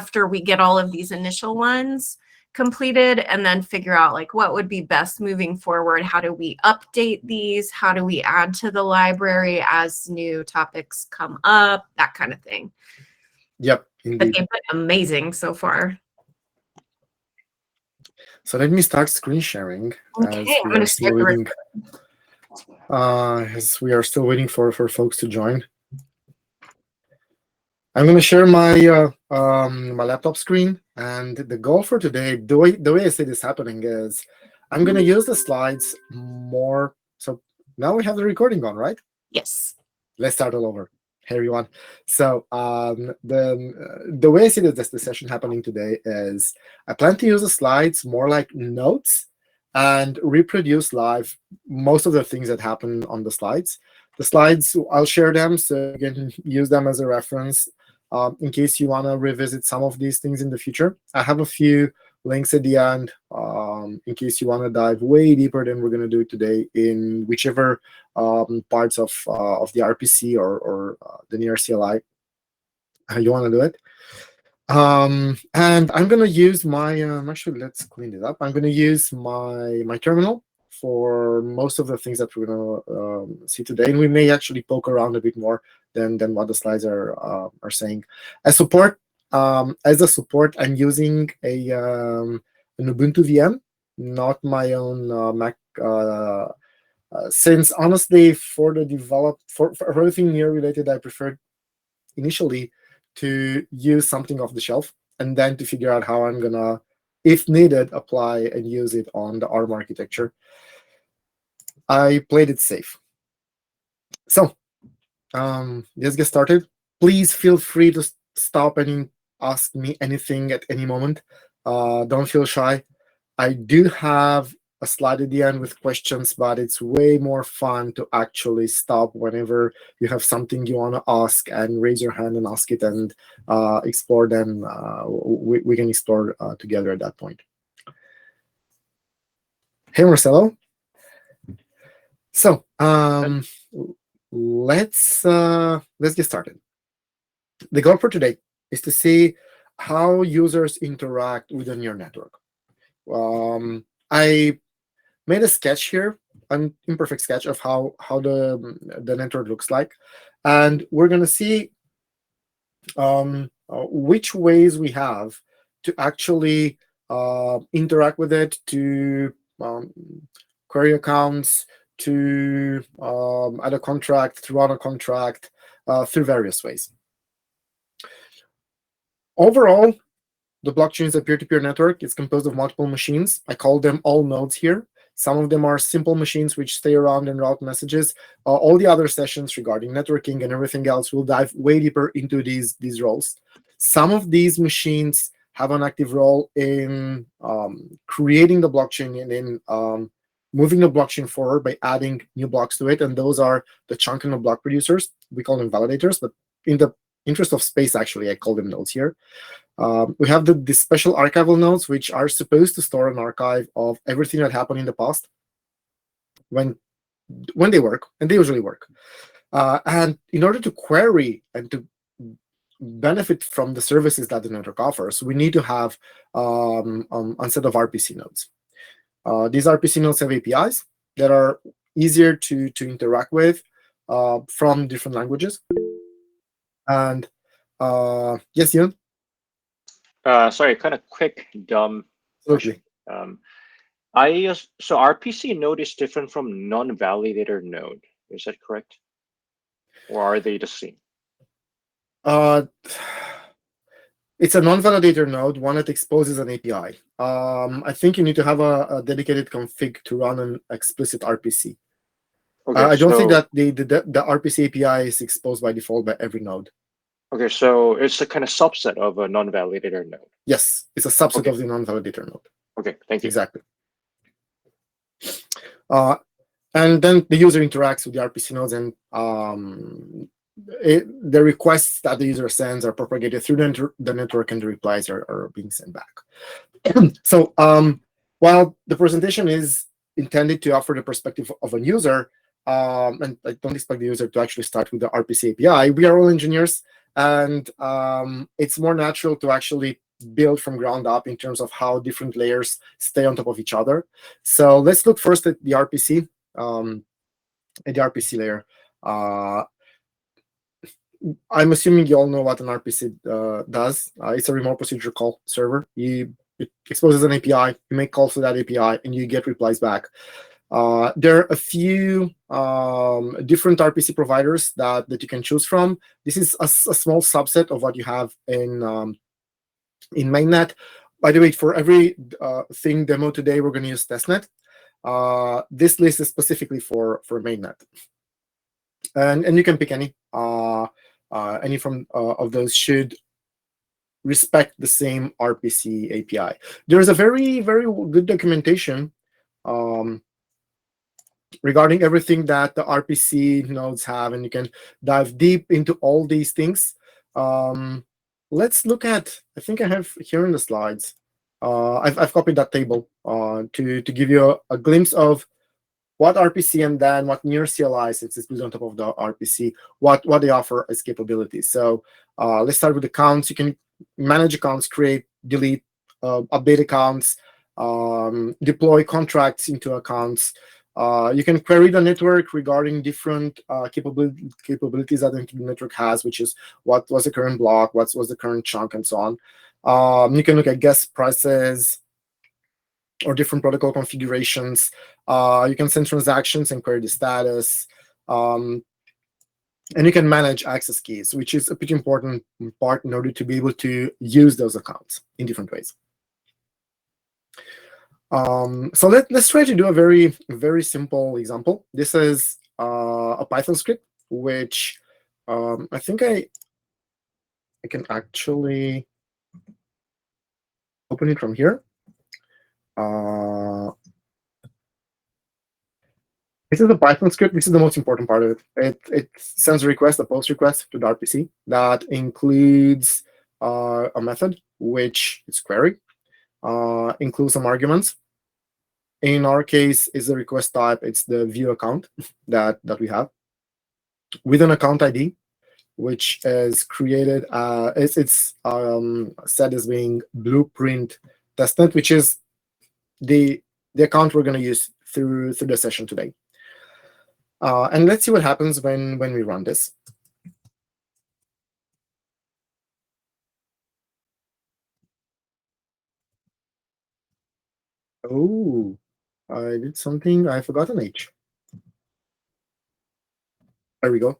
after we get all of these initial ones completed, and then figure out like what would be best moving forward. How do we update these? How do we add to the library as new topics come up? That kind of thing. Yep, But indeed. they've been amazing so far. So let me start screen sharing Okay, as I'm we gonna are still start waiting. As we are still waiting for folks to join. I'm going to share my my laptop screen, and the goal for today, the way I see this happening is, I'm going to use the slides more. So now we have the recording on, right? Yes. Let's start all over. Hey everyone. So the way I see this session happening today is, I plan to use the slides more like notes and reproduce live most of the things that happen on the slides. The slides, I'll share them so you can use them as a reference in case you want to revisit some of these things in the future. I have a few links at the end in case you want to dive way deeper than we're going to do today in whichever parts of the RPC or the near CLI you want to do it. And I'm going to use my, actually, let's clean it up. I'm going to use my terminal for most of the things that we're going to see today. And we may actually poke around a bit more than what the slides are saying. As a support, I'm using an Ubuntu VM, not my own Mac. Since honestly, for everything near related, I preferred initially to use something off the shelf, and then to figure out how I'm gonna, if needed, apply and use it on the ARM architecture. I played it safe. So let's get started. Please feel free to stop and ask me anything at any moment. Don't feel shy. I do have a slide at the end with questions, but it's way more fun to actually stop whenever you have something you want to ask and raise your hand and ask it, and explore them. We can explore together at that point. Hey, Marcelo. So let's get started. The goal for today is to see how users interact within your network. I made a sketch here, an imperfect sketch of how the network looks like, and we're going to see which ways we have to actually interact with it, to query accounts, to add a contract, to run a contract, through various ways. Overall, the blockchain is a peer-to-peer network. It's composed of multiple machines. I call them all nodes here. Some of them are simple machines which stay around and route messages. All the other sessions regarding networking and everything else will dive way deeper into these roles. Some of these machines have an active role in creating the blockchain and in moving the blockchain forward by adding new blocks to it. And those are the chunk and the block producers. We call them validators, but in the interest of space, actually, I call them nodes here. We have the special archival nodes, which are supposed to store an archive of everything that happened in the past when they work, and they usually work. And in order to query and to benefit from the services that the network offers, we need to have a set of RPC nodes. These RPC nodes have APIs that are easier to interact with from different languages. And yes, Ian? Sorry, kind of quick, dumb question. So RPC node is different from non-validator node. Is that correct? Or are they the same? It's a non-validator node, one that exposes an API. I think you need to have a dedicated config to run an explicit RPC. Okay, I don't think that the RPC API is exposed by default by every node. Okay, so it's a kind of subset of a non-validator node. Yes, it's a subset of the non-validator node. Okay, thank you. Exactly. And then the user interacts with the RPC nodes, and the requests that the user sends are propagated through the network, and the replies are being sent back. So while the presentation is intended to offer the perspective of a user, and I don't expect the user to actually start with the RPC API, we are all engineers, and it's more natural to actually build from ground up in terms of how different layers stay on top of each other. So let's look first at the RPC, layer. I'm assuming you all know what an RPC does. It's a remote procedure call server. It exposes an API, you make calls to that API, and you get replies back. There are a few different RPC providers that you can choose from. This is a small subset of what you have in mainnet. By the way, for every thing demo today, we're going to use testnet. This list is specifically for mainnet, and you can pick any. Any from of those should respect the same RPC API. There is a very, very good documentation regarding everything that the RPC nodes have, and you can dive deep into all these things. Let's look at, I think I have here in the slides, I've copied that table to give you a glimpse of what RPC and then what near CLI, since it's built on top of the RPC, what they offer as capabilities. So let's start with accounts. You can manage accounts, create, delete, update accounts, deploy contracts into accounts. You can query the network regarding different capabilities that the network has, which is what was the current block, what was the current chunk, and so on. You can look at guest prices or different protocol configurations. You can send transactions and query the status. And you can manage access keys, which is a pretty important part in order to be able to use those accounts in different ways. So let's try to do a very, very simple example. This is a Python script, which I think I can actually open it from here. This is the Python script. This is the most important part of it. It sends a request, a post request to the RPC that includes a method, which is query, includes some arguments. In our case, is the request type. It's the view account that we have with an account ID, which is created. It's set as being blueprint testnet, which is the account we're going to use through the session today. And let's see what happens when we run this. Oh, I did something. I forgot an H. There we go.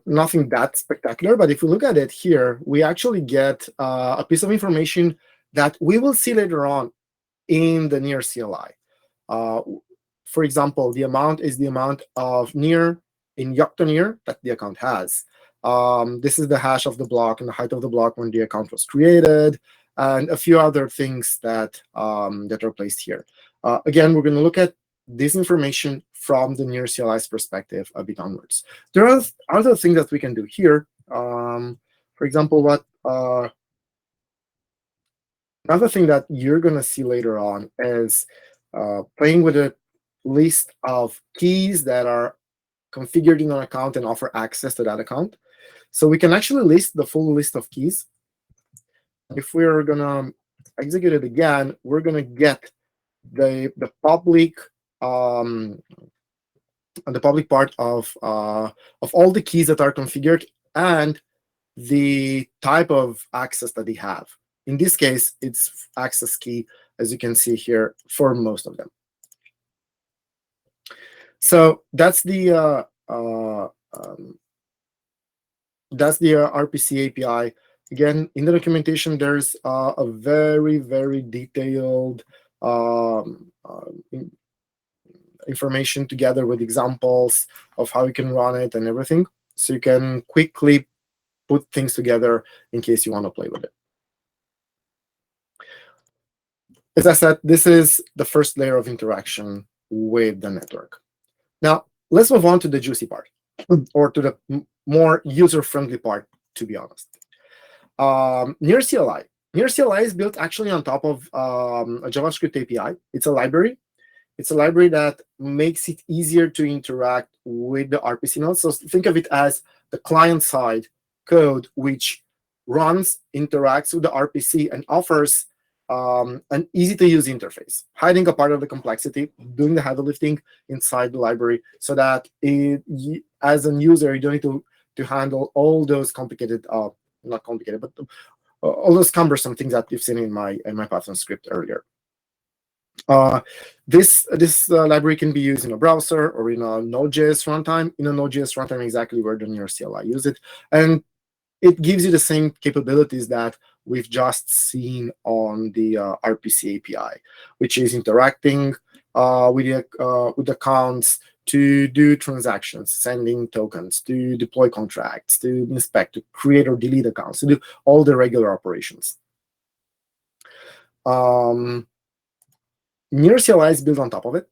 Nothing that spectacular, but if we look at it here, we actually get a piece of information that we will see later on in the near CLI. For example, the amount is the amount of near in Yocto that the account has. This is the hash of the block and the height of the block when the account was created, and a few other things that are placed here. Again, we're going to look at this information from the near CLI's perspective a bit onwards. There are other things that we can do here. For example, another thing that you're going to see later on is playing with a list of keys that are configured in an account and offer access to that account. So we can actually list the full list of keys. If we're going to execute it again, we're going to get the public part of all the keys that are configured and the type of access that they have. In this case, it's access key, as you can see here, for most of them. So that's the RPC API. Again, in the documentation, there's a very, very detailed information together with examples of how you can run it and everything. So you can quickly put things together in case you want to play with it. As I said, this is the first layer of interaction with the network. Now, let's move on to the juicy part, or to the more user-friendly part, to be honest. Near CLI. Near CLI is built actually on top of a JavaScript API. It's a library. It's a library that makes it easier to interact with the RPC nodes. So think of it as the client side code which runs, interacts with the RPC, and offers an easy-to-use interface, hiding a part of the complexity, doing the heavy lifting inside the library, so that as a user, you don't need to handle all those complicated, not complicated, but all those cumbersome things that you've seen in my Python script earlier. This library can be used in a browser or in a Node.js runtime. In a Node.js runtime, exactly where the Near CLI use it, and it gives you the same capabilities that we've just seen on the RPC API, which is interacting with accounts to do transactions, sending tokens, to deploy contracts, to inspect, to create or delete accounts, to do all the regular operations. Near CLI is built on top of it,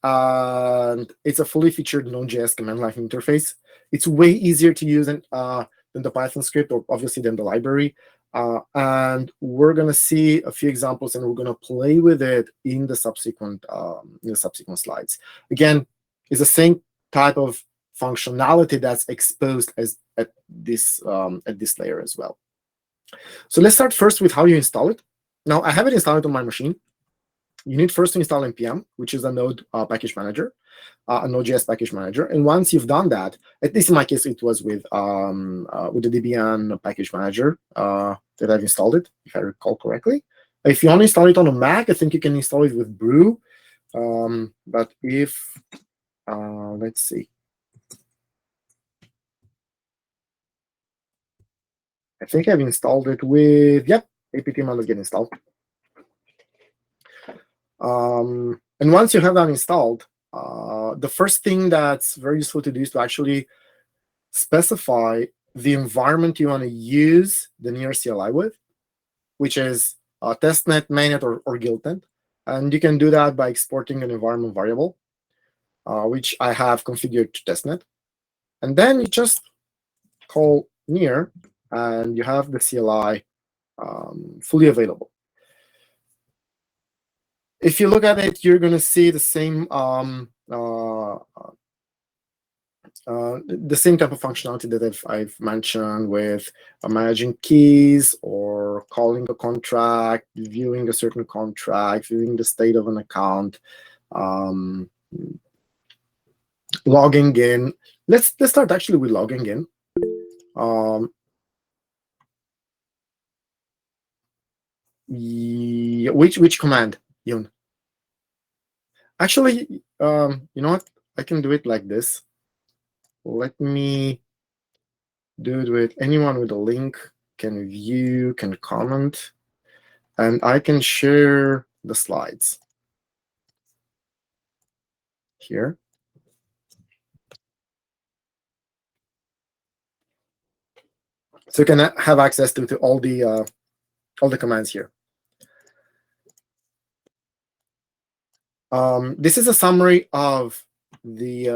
and it's a fully featured Node.js command line interface. It's way easier to use than the Python script, or obviously than the library. And we're going to see a few examples, and we're going to play with it in the subsequent slides. Again, it's the same type of functionality that's exposed at this layer as well. So let's start first with how you install it. Now, I have it installed on my machine. You need first to install npm, which is a Node package manager, a Node.js package manager. And once you've done that, at least in my case, it was with the Debian package manager that I've installed it, if I recall correctly. If you want to install it on a Mac, I think you can install it with Brew. But if, let's see. I think I've installed it with, yep, apt-get installed. And once you have that installed, the first thing that's very useful to do is to actually specify the environment you want to use the Near CLI with, which is testnet, mainnet, or guildnet. And you can do that by exporting an environment variable, which I have configured to testnet. And then you just call Near, and you have the CLI fully available. If you look at it, you're going to see the same type of functionality that I've mentioned with managing keys, or calling a contract, viewing a certain contract, viewing the state of an account, logging in. Let's start actually with logging in. Which command, Yun? Actually, you know what? I can do it like this. Let me do it with anyone with a link, can view, can comment, and I can share the slides here. So you can have access to all the commands here. This is a summary of the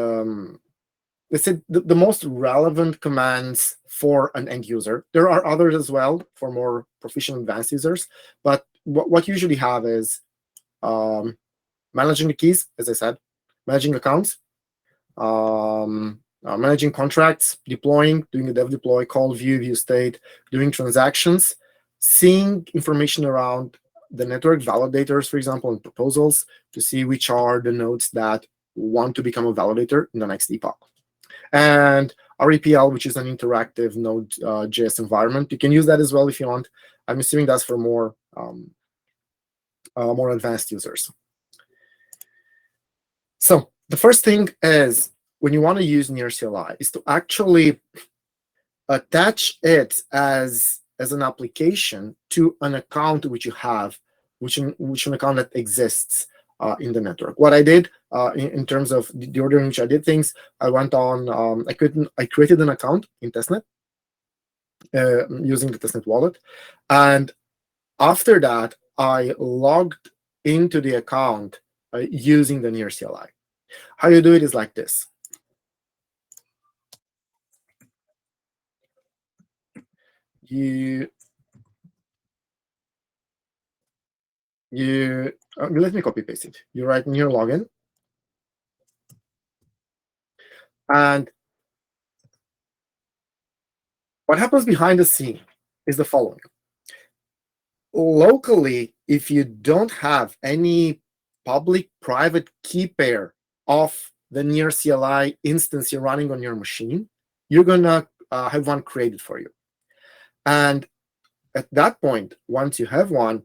let's say the most relevant commands for an end user. There are others as well for more proficient advanced users, but what you usually have is managing the keys, as I said, managing accounts, managing contracts, deploying, doing the dev deploy, call, view state, doing transactions, seeing information around the network validators, for example, and proposals to see which are the nodes that want to become a validator in the next epoch. And REPL, which is an interactive Node.js environment. You can use that as well if you want. I'm assuming that's for more advanced users. So the first thing is, when you want to use Near CLI, is to actually attach it as an application to an account which you have, which an account that exists in the network. What I did in terms of the order in which I did things, I went on, I created an account in testnet using the testnet wallet. And after that, I logged into the account using the Near CLI. How you do it is like this. Let me copy paste it. You write Near login, and What happens behind the scene is the following. Locally, if you don't have any public-private key pair of the near CLI instance you're running on your machine, you're going to have one created for you. And at that point, once you have one,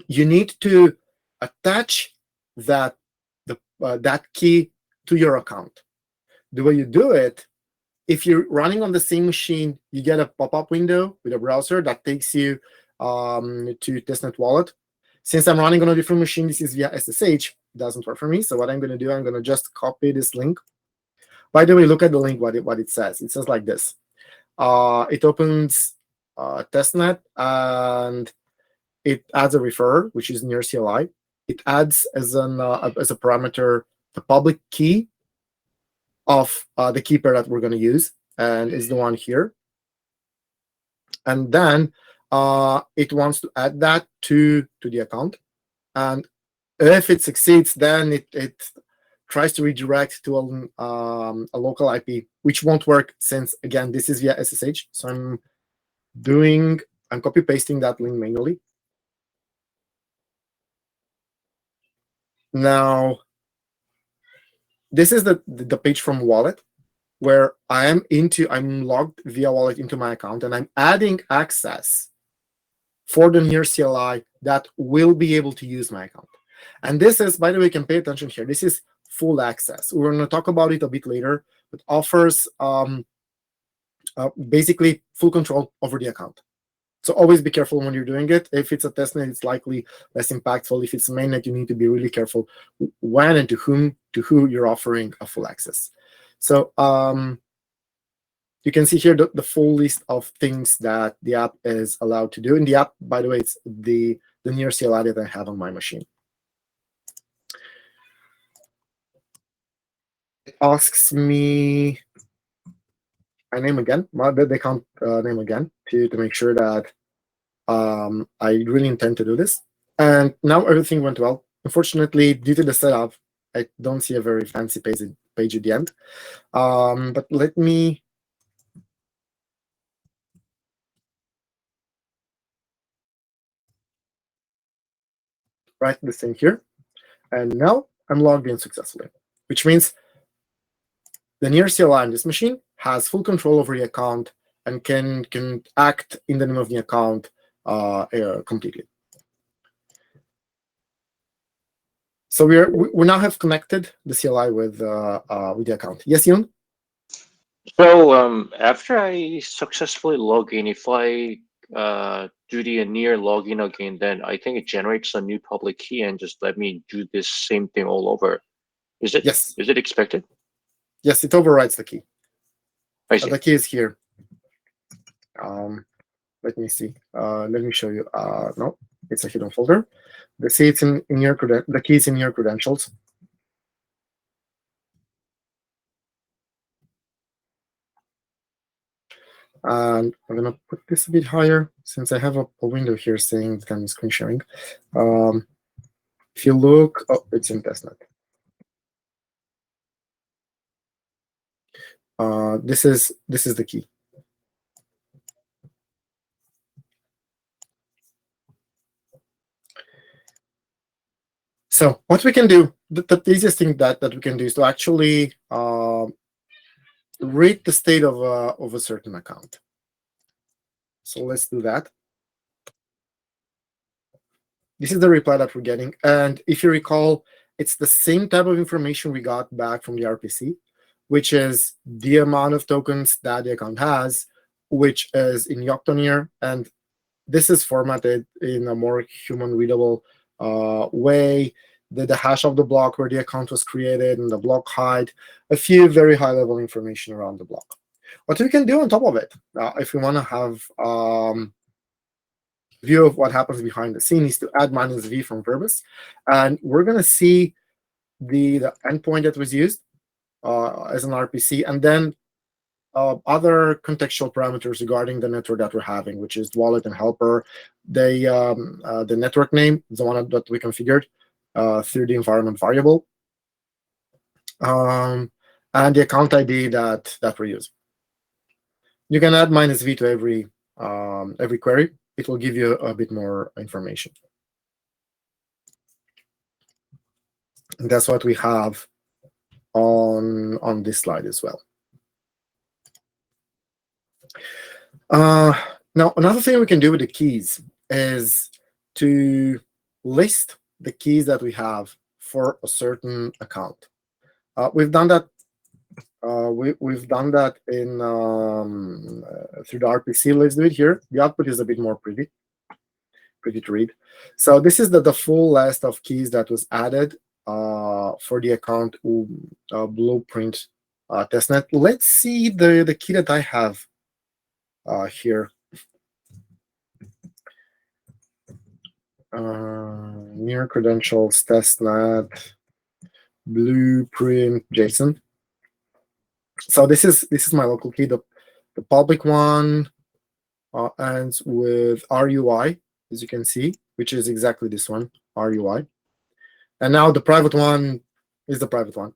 you need to attach that key to your account. The way you do it, if you're running on the same machine, you get a pop-up window with a browser that takes you to Testnet Wallet. Since I'm running on a different machine, this is via SSH. It doesn't work for me. So what I'm going to do, I'm going to just copy this link. By the way, look at the link, what it says. It says like this. It opens Testnet, and it adds a referrer, which is near CLI. It adds as a parameter the public key of the key pair that we're going to use, and is the one here. And then it wants to add that to the account. And if it succeeds, then it tries to redirect to a local IP, which won't work since, again, this is via SSH. So I'm copy pasting that link manually. Now, this is the page from Wallet, where I'm logged via Wallet into my account, and I'm adding access for the near CLI that will be able to use my account. And this is, by the way, you can pay attention here. This is full access. We're going to talk about it a bit later, but offers basically full control over the account. So always be careful when you're doing it. If it's a testnet, it's likely less impactful. If it's a mainnet, you need to be really careful when and to who you're offering a full access. So you can see here the full list of things that the app is allowed to do. In the app, by the way, it's the near CLI that I have on my machine. It asks me my name again, the account name again, to make sure that I really intend to do this. And now everything went well. Unfortunately, due to the setup, I don't see a very fancy page at the end. But let me write this thing here. And now I'm logged in successfully, which means the near CLI on this machine has full control over the account and can act in the name of the account completely. So we now have connected the CLI with the account. Yes, Yoon? So after I successfully log in, if I do the near login again, then I think it generates a new public key and just let me do this same thing all over. Is it? Yes. Is it expected? Yes, it overrides the key. I see. The key is here. Let me see. Let me show you. No, it's a hidden folder. The key is in your credentials. And I'm gonna put this a bit higher since I have a window here saying that I'm screen sharing. If you look, oh, it's in testnet. This is the key. So what we can do, the easiest thing that we can do is to actually read the state of a certain account. So let's do that. This is the reply that we're getting. And if you recall, it's the same type of information we got back from the RPC, which is the amount of tokens that the account has, which is in Yoctonir. And this is formatted in a more human-readable way. The hash of the block where the account was created and the block height, a few very high-level information around the block. What we can do on top of it, if we want to have view of what happens behind the scene, is to add -v from Verbis. And we're going to see the endpoint that was used as an RPC, and then other contextual parameters regarding the network that we're having, which is wallet and helper. The network name is the one that we configured through the environment variable, and the account ID that we're using. You can add -v to every query. It will give you a bit more information. And that's what we have on this slide as well. Now, another thing we can do with the keys is to list the keys that we have for a certain account. We've done that. We've done that in through the RPC. Let's do it here. The output is a bit more pretty to read. So this is the full list of keys that was added for the account Blueprint testnet. Let's see the key that I have here. Near credentials testnet Blueprint JSON. So this is my local key. The public one ends with RUI, as you can see, which is exactly this one, RUI. And now the private one is the private one.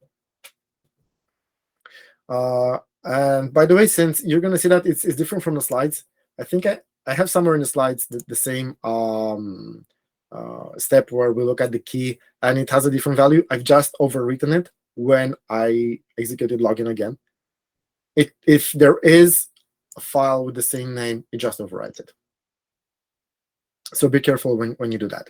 And by the way, since you're going to see that it's different from the slides, I think I have somewhere in the slides the same step where we look at the key and it has a different value. I've just overwritten it when I executed login again. If there is a file with the same name, it just overwrites it. So be careful when you do that.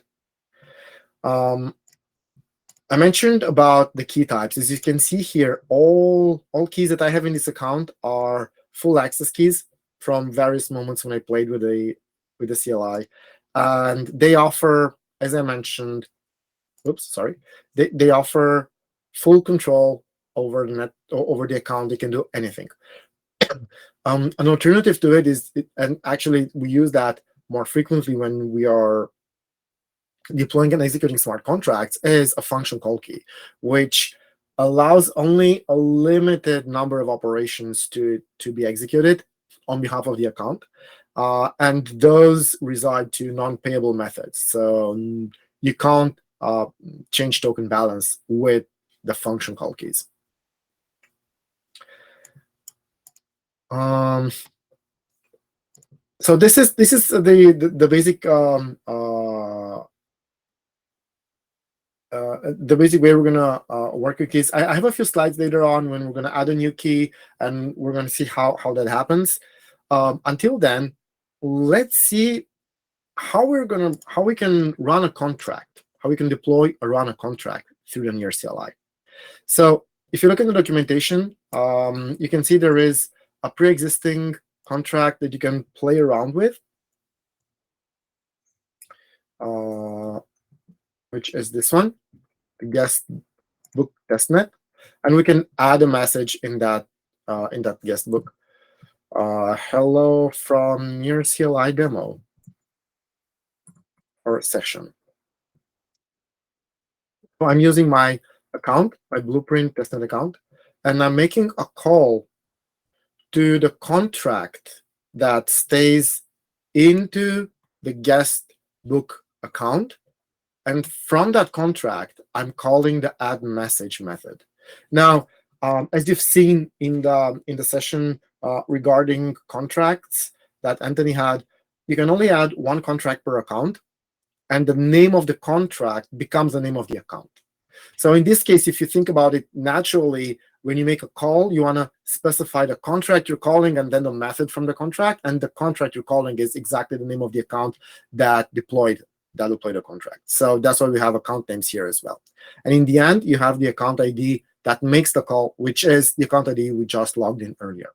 I mentioned about the key types. As you can see here, all keys that I have in this account are full access keys from various moments when I played with the CLI. And they offer, as I mentioned, they offer full control over the account. They can do anything. An alternative to it is, and actually we use that more frequently when we are deploying and executing smart contracts, is a function call key, which allows only a limited number of operations to be executed on behalf of the account. And those reside to non-payable methods. So you can't change token balance with the function call keys. So this is the basic the basic way we're gonna work with keys. I have a few slides later on when we're gonna add a new key and we're gonna see how that happens. Until then, let's see how we can run a contract, how we can deploy or run a contract through the Near CLI. So if you look in the documentation, you can see there is a pre-existing contract that you can play around with, which is this one, the guest book testnet, and we can add a message in that guest book. Hello from Near CLI demo or session. So I'm using my account, my Blueprint testnet account, and I'm making a call to the contract that stays into the guest book account. And from that contract, I'm calling the add message method. Now, as you've seen in the session regarding contracts that Anthony had, you can only add one contract per account, and the name of the contract becomes the name of the account. So in this case, if you think about it naturally, when you make a call, you want to specify the contract you're calling and then the method from the contract, and the contract you're calling is exactly the name of the account that deployed the contract. So that's why we have account names here as well. And in the end, you have the account ID that makes the call, which is the account ID we just logged in earlier.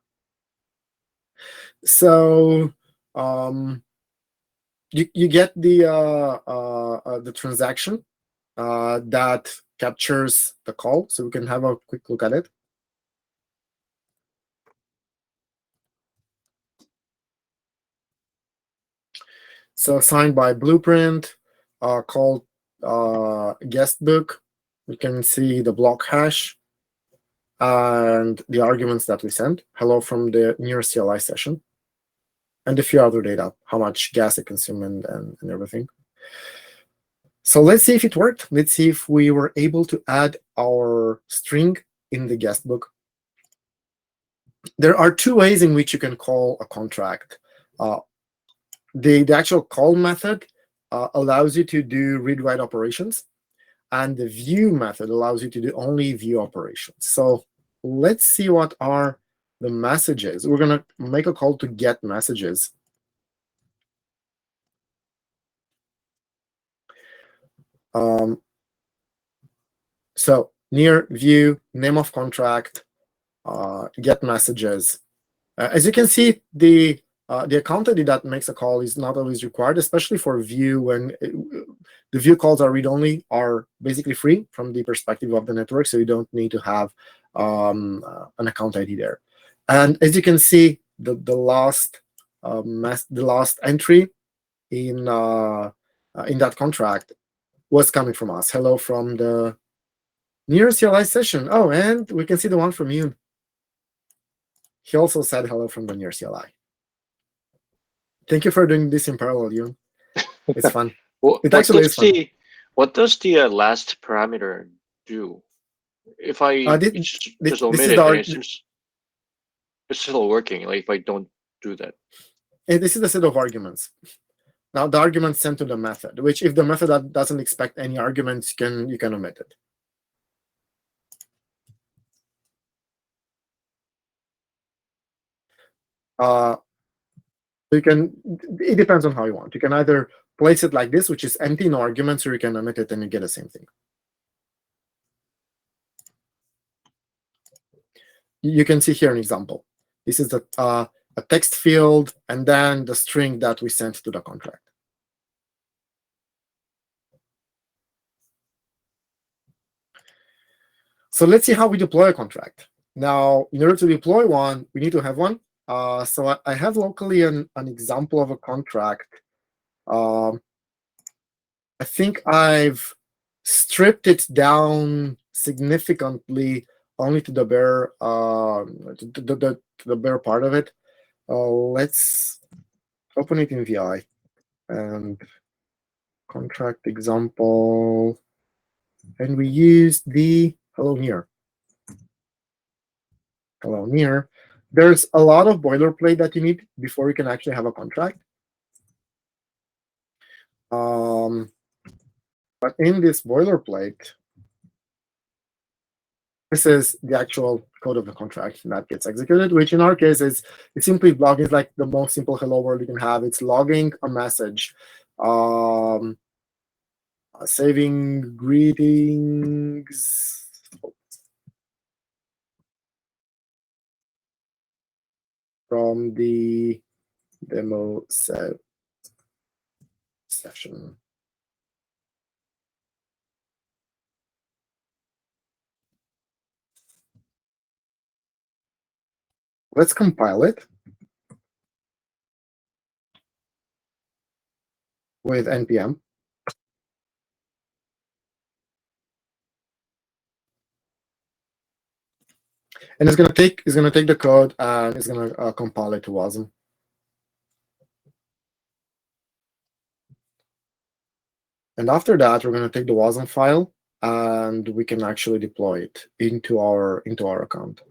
So you get the transaction that captures the call. So we can have a quick look at it. So signed by Blueprint, called guest book. We can see the block hash and the arguments that we sent. Hello from the Near CLI session, and a few other data, how much gas it consumed and everything. So let's see if it worked. Let's see if we were able to add our string in the guest book. there are two ways in which you can call a contract. The actual call method allows you to do read-write operations, and the view method allows you to do only view operations. So let's see what are the messages. We're going to make a call to get messages. So near view, name of contract, get messages. As you can see, the account ID that makes a call is not always required, especially for view when the view calls are read-only, are basically free from the perspective of the network, so you don't need to have an account ID there. And as you can see, the last entry in that contract was coming from us. Hello from the near CLI session. Oh, and we can see the one from you. He also said hello from the near CLI. Thank you for doing this in parallel, Yoon. It's fun. It actually is fun. What does the last parameter do? If I just omit it, then it's still working. Like if I don't do that. This is the set of arguments. Now the arguments sent to the method, which if the method doesn't expect any arguments, you can omit it. It depends on how you want. You can either place it like this, which is empty, no arguments, or you can omit it and you get the same thing. You can see here an example. This is a text field and then the string that we sent to the contract. So let's see how we deploy a contract. Now, in order to deploy one, we need to have one. So I have locally an example of a contract. I think I've stripped it down significantly only to the bare the bare part of it. Let's open it in VI and contract example, and we use the hello near. Hello near. There's a lot of boilerplate that you need before you can actually have a contract. But in this boilerplate, this is the actual code of the contract that gets executed, which in our case is it's simply logging. It's like the most simple hello world you can have. It's logging a message, saving greetings. From the demo session. Let's compile it with npm. And it's gonna take the code and it's gonna compile it to WASM. And after that, we're gonna take the WASM file and we can actually deploy it into our account.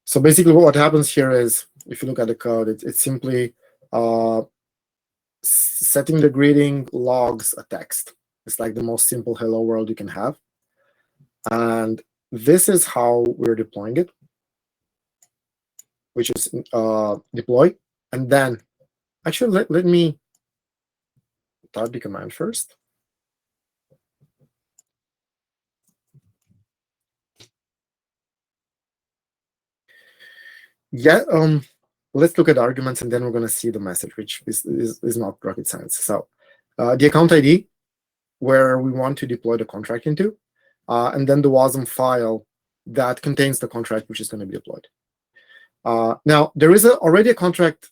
So basically, what happens here is, if you look at the code, it's simply setting the greeting logs a text. It's like the most simple hello world you can have. And this is how we're deploying it, which is deploy. And then, actually, let me type the command first. Yeah, let's look at arguments, and then we're going to see the message, which is not rocket science. So the account ID, where we want to deploy the contract into, and then the WASM file that contains the contract which is going to be deployed. Now, there is already a contract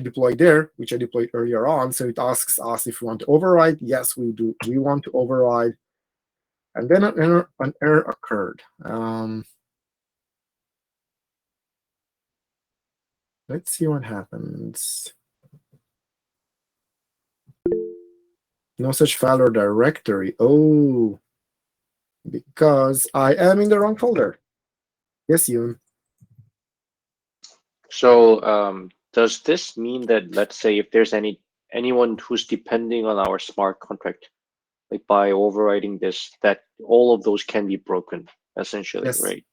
deployed there, which I deployed earlier on. So it asks us if we want to override. Yes, we do. We want to override. And then an error occurred. Let's see what happens. No such file or directory. Oh. because I am in the wrong folder. Yes, Yoon. So does this mean that, let's say, if there's anyone who's depending on our smart contract, like by overriding this, that all of those can be broken, essentially, Yes. right?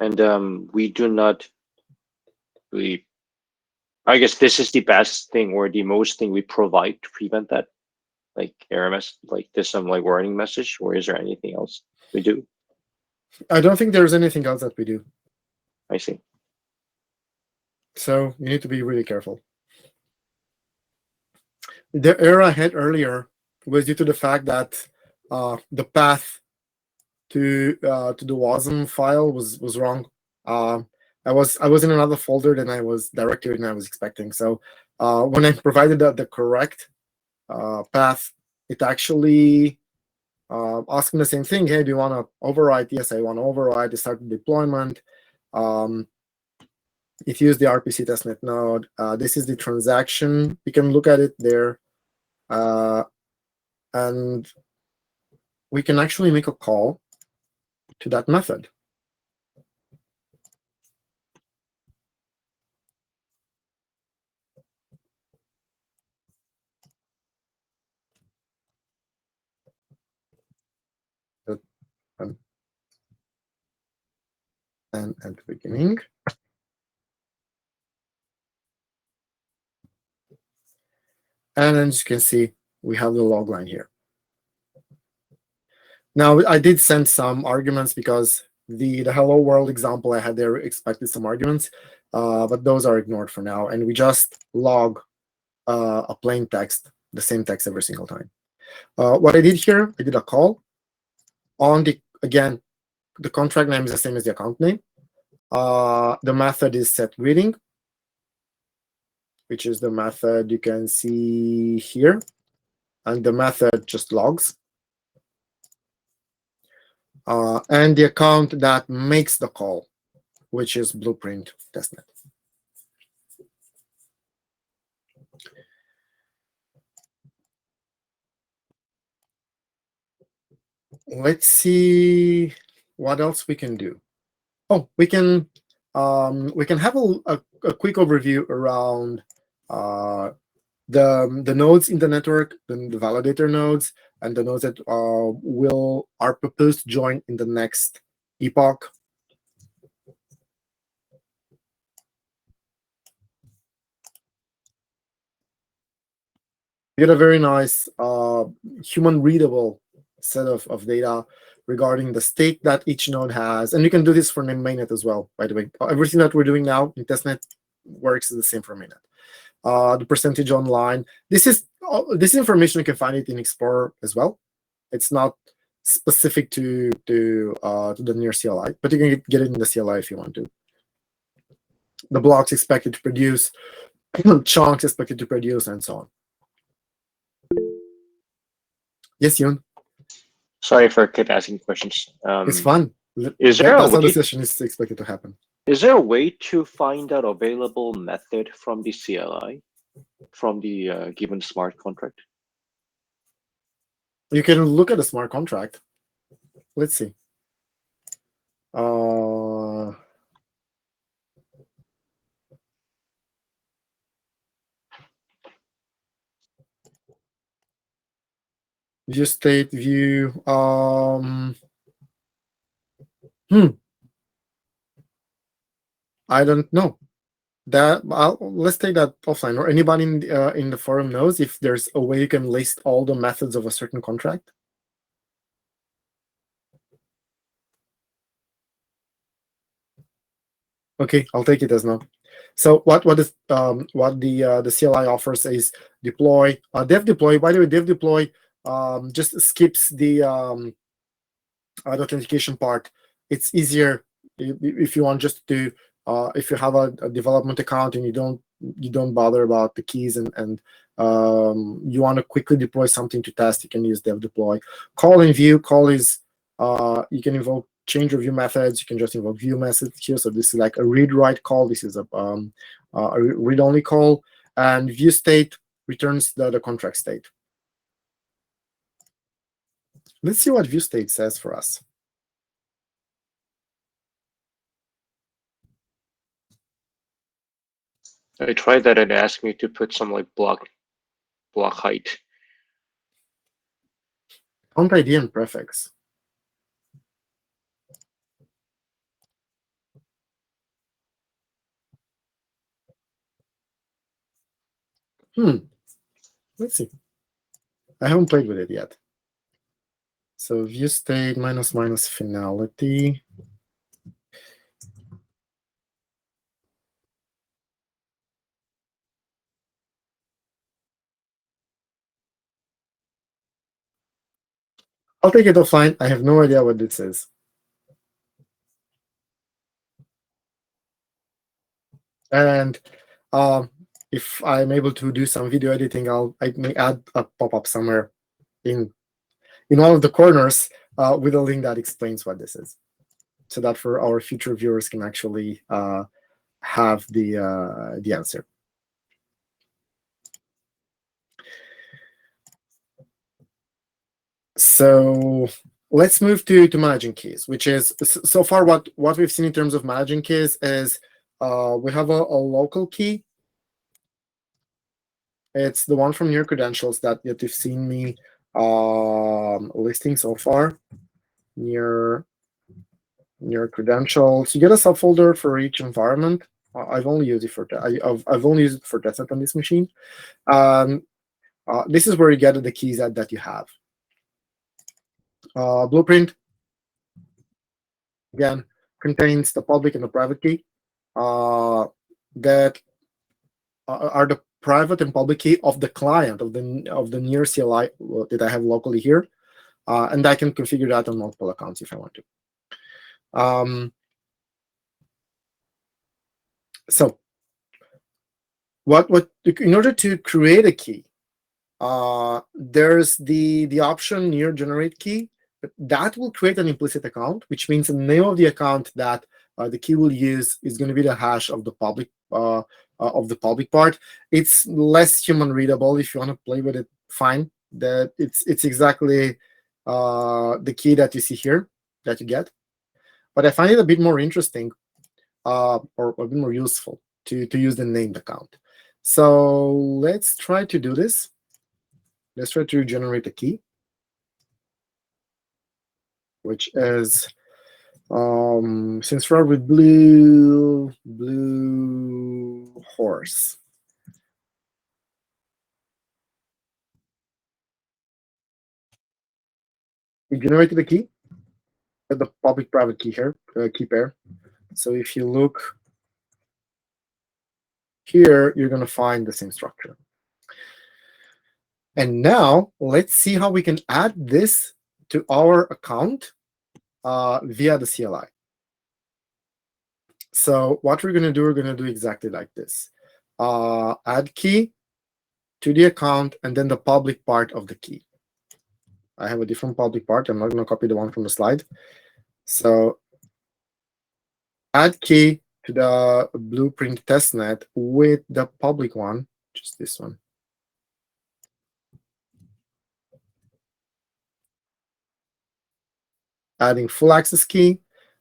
And we do not really, I guess this is the best thing or the most thing we provide to prevent that, like RMS, like this some like warning message, or is there anything else we do? I don't think there's anything else that we do. I see. So you need to be really careful. The error I had earlier was due to the fact that the path to the WASM file was wrong. I was in another folder than I was directly than I was expecting. So when I provided the correct path, it actually asked me the same thing. Hey, do you want to override? Yes, I want to override. It started deployment. It used the RPC testnet node. This is the transaction. You can look at it there. And we can actually make a call to that method. And at the beginning. And then as you can see, we have the log line here. Now, I did send some arguments because the hello world example I had there expected some arguments, but those are ignored for now. And we just log a plain text, the same text every single time. What I did here, I did a call on the, again, the contract name is the same as the account name. The method is set greeting, which is the method you can see here. And the method just logs. And the account that makes the call, which is Blueprint testnet. Let's see what else we can do. Oh, we can have a quick overview around the nodes in the network, the validator nodes, and the nodes that are proposed to join in the next epoch. We get a very nice human readable set of data regarding the state that each node has. And you can do this for mainnet as well, by the way. Everything that we're doing now in testnet works the same for mainnet. The percentage online. This information you can find it in Explorer as well. It's not specific to the near CLI, but you can get it in the CLI if you want to. The blocks expected to produce, chunks expected to produce, and so on. Yes, Yoon. Sorry for keep asking questions. It's fun. Is there That's a how the way, session is expected to happen. is there a way to find out available method from the CLI, from the given smart contract? You can look at a smart contract. Let's see. View state, view. I don't know. Let's take that offline. Or anybody in the forum knows if there's a way you can list all the methods of a certain contract? Okay, I'll take it as no. So what the CLI offers is deploy, dev deploy. By the way, dev deploy just skips the authentication part. It's easier if you want just to if you have a development account and you don't bother about the keys and you want to quickly deploy something to test, you can use dev deploy. Call and view. Call is you can invoke change review methods. You can just invoke view methods here. So this is like a read-write call. This is a read-only call. And view state returns the contract state. Let's see what ViewState says for us. I tried that and asked me to put some like block height. Count ID and prefix. Let's see. I haven't played with it yet. So ViewState minus finality. I'll take it offline. I have no idea what this is. And if I'm able to do some video editing, I may add a pop-up somewhere in one of the corners with a link that explains what this is, so that for our future viewers can actually have the answer. So let's move to managing keys, which is so far what we've seen in terms of managing keys is we have a local key. It's the one from Near Credentials that you've seen me listing so far. Near Credentials. You get a subfolder for each environment. I've only used it for I've only used it for testnet on this machine. This is where you get the keys that you have. Blueprint, again, contains the public and the private key that are the private and public key of the client of the Near CLI that I have locally here, and I can configure that on multiple accounts if I want to. So, in order to create a key, there's the option Near Generate Key. That will create an implicit account, which means the name of the account that the key will use is going to be the hash of the public part. It's less human readable. If you want to play with it, fine. That it's exactly the key that you see here that you get. But I find it a bit more interesting or a bit more useful to use the named account. So let's try to do this. Let's try to generate a key, which is since we're with blue horse. We generated a key, the public private key here, key pair. So if you look here, you're going to find the same structure. And now let's see how we can add this to our account via the CLI. So what we're going to do exactly like this. Add key to the account and then the public part of the key. I have a different public part. I'm not going to copy the one from the slide. So add key to the Blueprint testnet with the public one, just this one. Adding full access key,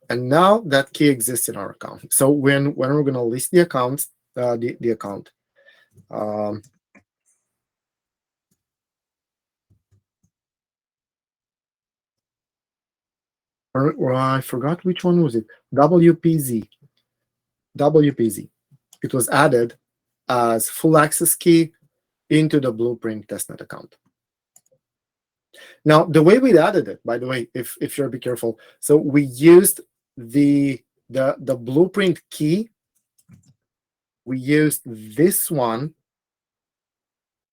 and now that key exists in our account. So when we're going to list the accounts, the account, or I forgot which one was it. WPZ. It was added as full access key into the Blueprint testnet account. Now, the way we added it, by the way, if you're be careful, so we used the Blueprint key. We used this one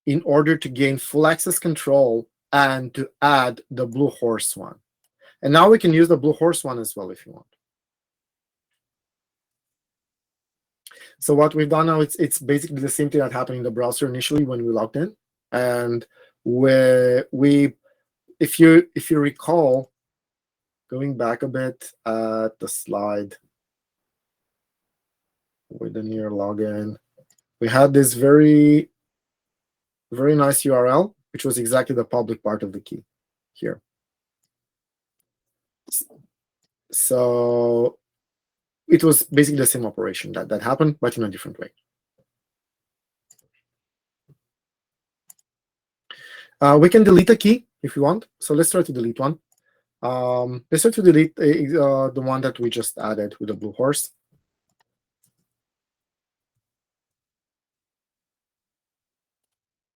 in order to gain full access control and to add the Blue Horse one. And now we can use the Blue Horse one as well if you want. So what we've done now, it's basically the same thing that happened in the browser initially when we logged in, and if you recall, going back a bit at the slide with the Near login, we had this very nice URL, which was exactly the public part of the key here. So it was basically the same operation that happened, but in a different way. We can delete a key if you want. So let's try to delete one. Let's try to delete the one that we just added with the blue horse.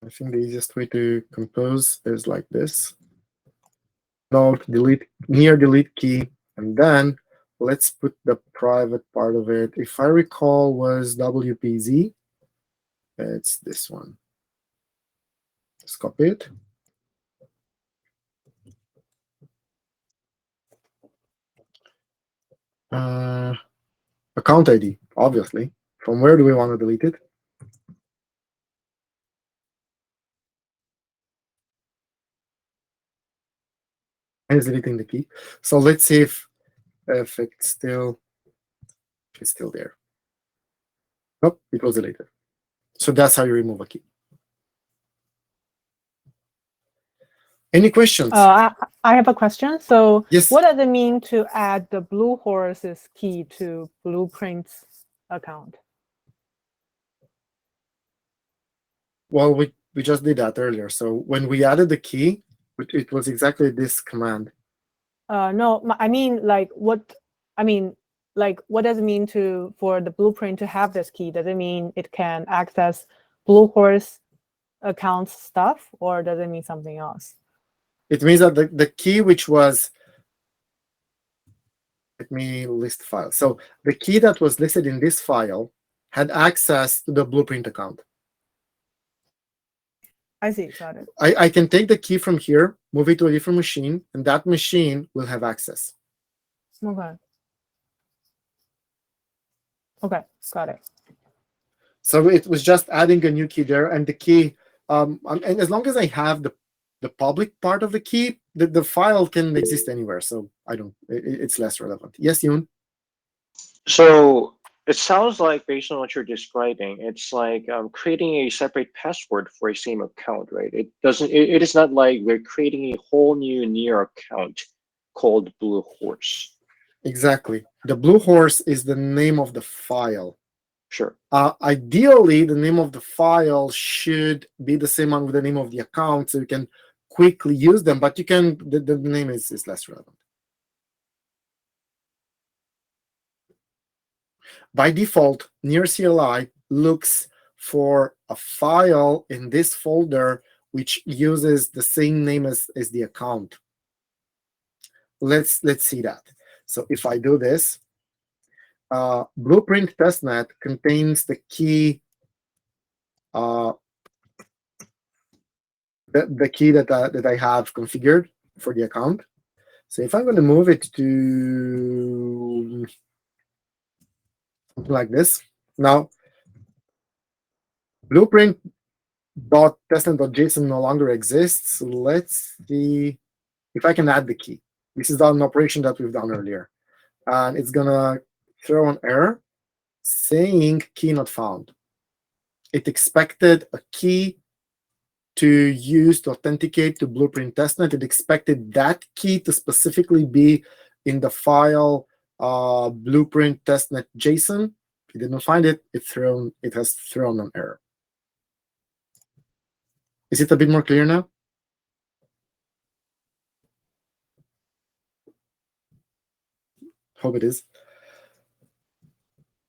I think the easiest way to compose is like this. Node delete, near delete key, and then let's put the private part of it. If I recall, was WPZ. It's this one. Let's copy it. Account ID, obviously. From where do we want to delete it? And it's deleting the key. So let's see if it's still there. Nope, it was deleted. So that's how you remove a key. Any questions? I have a question. So Yes. what does it mean to add the Blue Horse's key to Blueprint's account? Well, we just did that earlier. So when we added the key, it was exactly this command. No, I mean, like, what does it mean for the Blueprint to have this key? Does it mean it can access Blue Horse account stuff, or does it mean something else? It means that the key, which was, let me list file. So the key that was listed in this file had access to the Blueprint account. I see, got it. I can take the key from here, move it to a different machine, and that machine will have access. Okay. Okay, got it. So it was just adding a new key there, and the key, and as long as I have the public part of the key, the file can exist anywhere. So it's less relevant. Yes, Yoon? So it sounds like, based on what you're describing, it's like creating a separate password for a same account, right? It doesn't. It is not like we're creating a whole new near account called Blue Horse. Exactly. The Blue Horse is the name of the file. Sure. Ideally, the name of the file should be the same one with the name of the account, so you can quickly use them. But you can. The name is less relevant. By default, near CLI looks for a file in this folder which uses the same name as the account. Let's see that. So if I do this, Blueprint testnet contains the key, the key that I have configured for the account. So if I'm going to move it to something like this. Now, blueprint.testnet.json no longer exists. Let's see if I can add the key. This is an operation that we've done earlier. And it's going to throw an error saying key not found. It expected a key to use to authenticate to Blueprint testnet. It expected that key to specifically be in the file Blueprint testnet JSON. If you didn't find it, it has thrown an error. Is it a bit more clear now? Hope it is.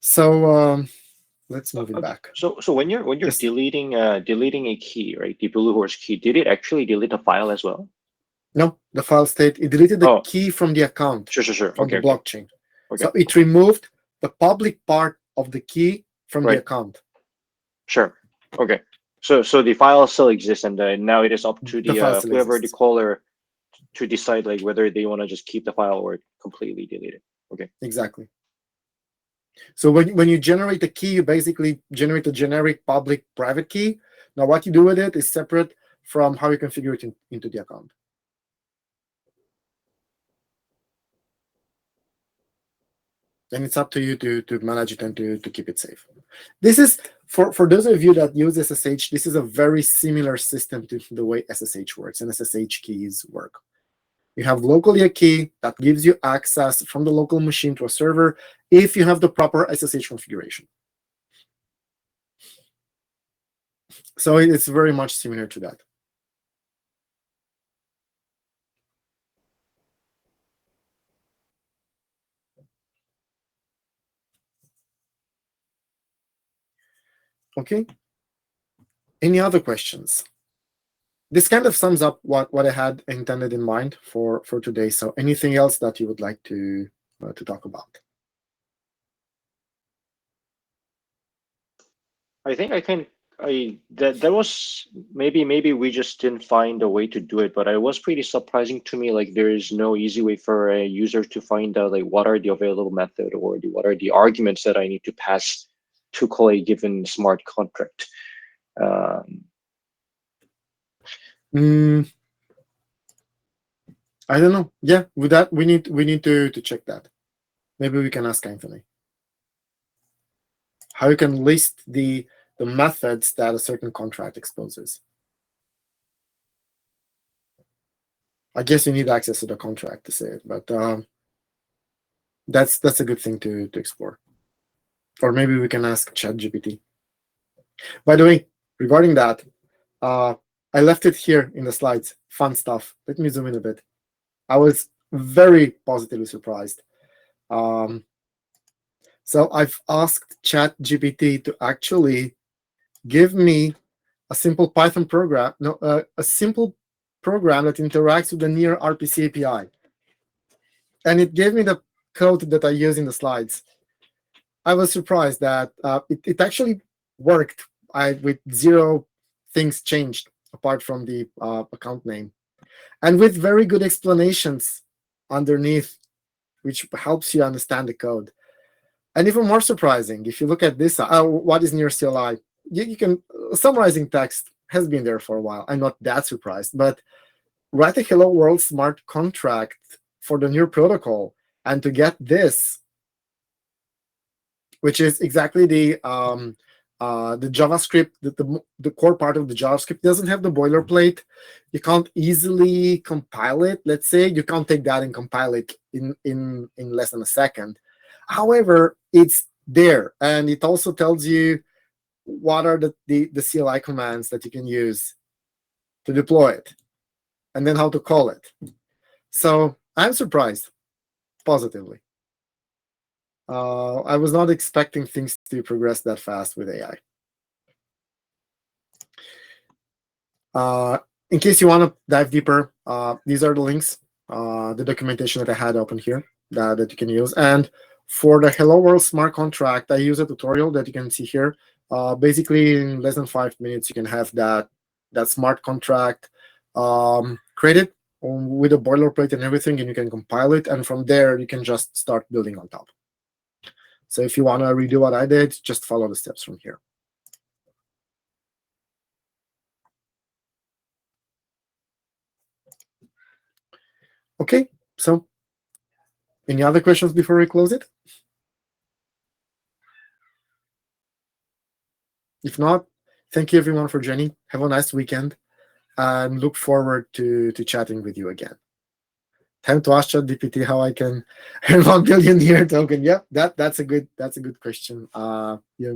So let's move it back. So when you're Yes. deleting a key, right, the Blue Horse key, did it actually delete the file as well? No, the file state, it deleted the Oh. key from the account, Sure. from Okay. the blockchain. Okay. So it removed the public part of the key from the Right. account. Sure. Okay. So the file still exists, and now it is up to The file still whoever the exists. caller to decide like whether they want to just keep the file or completely delete it. Okay. Exactly. So when you generate a key, you basically generate a generic public private key. Now what you do with it is separate from how you configure it into the account. And it's up to you to manage it and to keep it safe. This is, for those of you that use SSH, this is a very similar system to the way SSH works and SSH keys work. You have locally a key that gives you access from the local machine to a server if you have the proper SSH configuration. So it's very much similar to that. Okay. Any other questions? This kind of sums up what I had intended in mind for today. So anything else that you would like to talk about? I think that was maybe we just didn't find a way to do it, but it was pretty surprising to me. Like there is no easy way for a user to find out like what are the available method or what are the arguments that I need to pass to call a given smart contract. I don't know. Yeah, with that we need to check that. Maybe we can ask Anthony how you can list the methods that a certain contract exposes. I guess you need access to the contract to say it, but that's a good thing to explore. Or maybe we can ask ChatGPT. By the way, regarding that, I left it here in the slides. Fun stuff. Let me zoom in a bit. I was very positively surprised. So I've asked ChatGPT to actually give me a simple Python program, a simple program that interacts with the Near RPC API. And it gave me the code that I use in the slides. I was surprised that it actually worked with 0 things changed apart from the account name. And with very good explanations underneath, which helps you understand the code. And even more surprising, if you look at this, what is Near CLI? You can, summarizing text has been there for a while. I'm not that surprised, but write a hello world smart contract for the Near protocol, and to get this, which is exactly the JavaScript, the core part of the JavaScript doesn't have the boilerplate. You can't easily compile it. Let's say you can't take that and compile it in less than a second. However, it's there, and it also tells you what are the CLI commands that you can use to deploy it, and then how to call it. So I'm surprised positively. I was not expecting things to progress that fast with AI. In case you want to dive deeper, these are the links, the documentation that I had open here that you can use. And for the Hello World smart contract, I use a tutorial that you can see here. Basically, in less than 5 minutes, you can have that smart contract created with a boilerplate and everything, and you can compile it. And from there, you can just start building on top. So if you want to redo what I did, just follow the steps from here. Okay, so any other questions before we close it? If not, thank you everyone for joining. Have a nice weekend, and look forward to chatting with you again. Time to ask ChatGPT how I can earn 1 billion Near token. Yeah, that's a good question. Yeah.